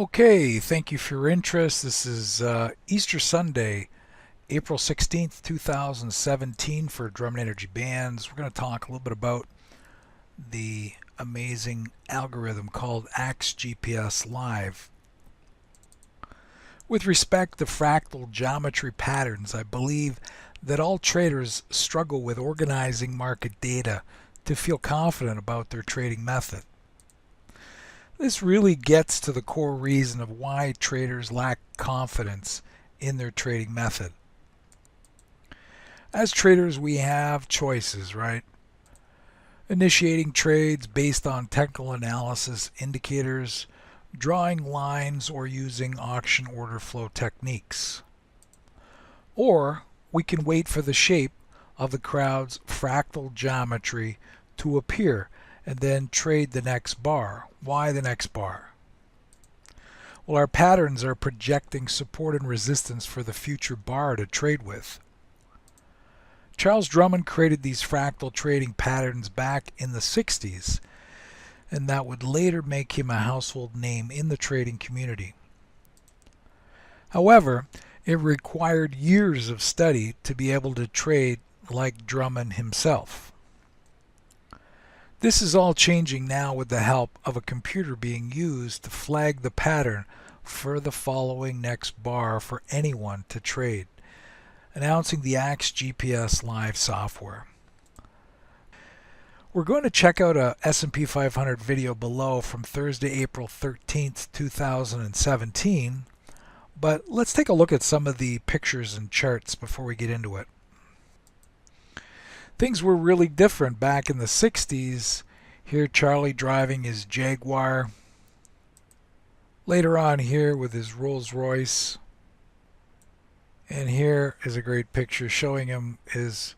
Okay, thank you for your interest. This is Easter Sunday, April 16th, 2017 for Drummond Energy Bands. We're going to talk a little bit about the amazing algorithm called Axe GPS Live. With respect to fractal geometry patterns, I believe that all traders struggle with organizing market data to feel confident about their trading method. This really gets to the core reason of why traders lack confidence in their trading method. As traders, we have choices, right? Initiating trades based on technical analysis indicators, drawing lines, or using auction order flow techniques. Or we can wait for the shape of the crowd's fractal geometry to appear and then trade the next bar. Why the next bar? Well, our patterns are projecting support and resistance for the future bar to trade with. Charles Drummond created these fractal trading patterns back in the 60s, and that would later make him a household name in the trading community. However, it required years of study to be able to trade like Drummond himself. This is all changing now with the help of a computer being used to flag the pattern for the following next bar for anyone to trade, announcing the Axe GPS Live software. We're going to check out a S&P 500 video below from Thursday, April 13th, 2017, but let's take a look at some of the pictures and charts before we get into it. Things were really different back in the 60s. Here Charlie driving his Jaguar. Later on here with his Rolls Royce. And here is a great picture showing him his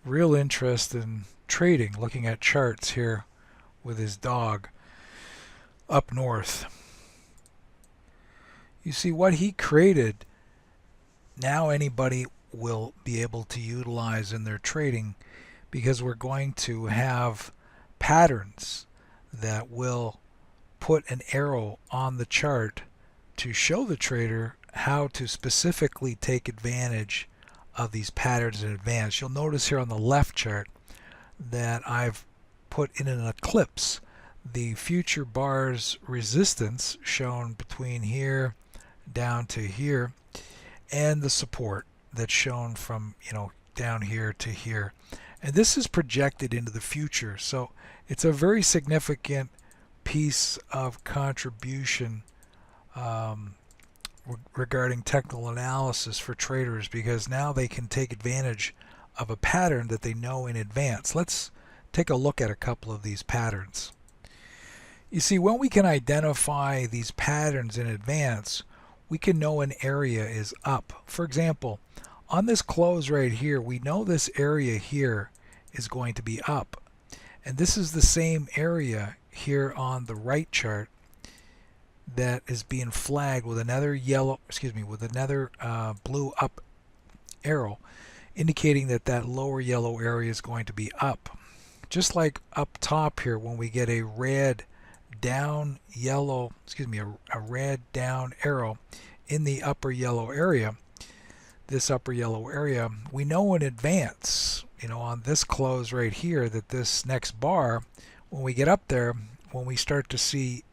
real interest in trading, looking at charts here with his dog up north. You see what he created, now anybody will be able to utilize in their trading, because we're going to have patterns that will put an arrow on the chart to show the trader how to specifically take advantage of these patterns in advance. You'll notice here on the left chart that I've put in an ellipse the future bar's resistance shown between here down to here, and the support that's shown from down here to here. And this is projected into the future, so it's a very significant piece of contribution regarding technical analysis for traders, because now they can take advantage of a pattern that they know in advance. Let's take a look at a couple of these patterns. You see, when we can identify these patterns in advance, we can know an area is up. For example, on this close right here, we know this area here is going to be up. And this is the same area here on the right chart that is being flagged with another blue up arrow, indicating that that lower yellow area is going to be up. Just like up top here, when we get a red down a red down arrow in the upper yellow area, this upper yellow area, we know in advance, on this close right here, that this next bar, when we get up there, when we start to see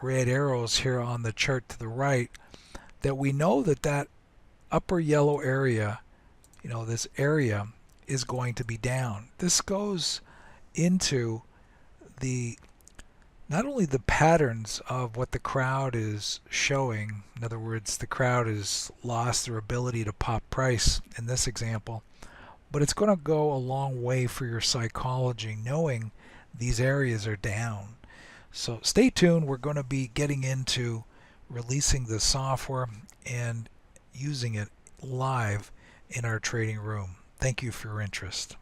red arrows here on the chart to the right, that we know that that upper yellow area, this area is going to be down. This goes into not only the patterns of what the crowd is showing, in other words, the crowd has lost their ability to pop price in this example, but it's going to go a long way for your psychology knowing these areas are down. So stay tuned. We're going to be getting into releasing the software and using it live in our trading room. Thank you for your interest.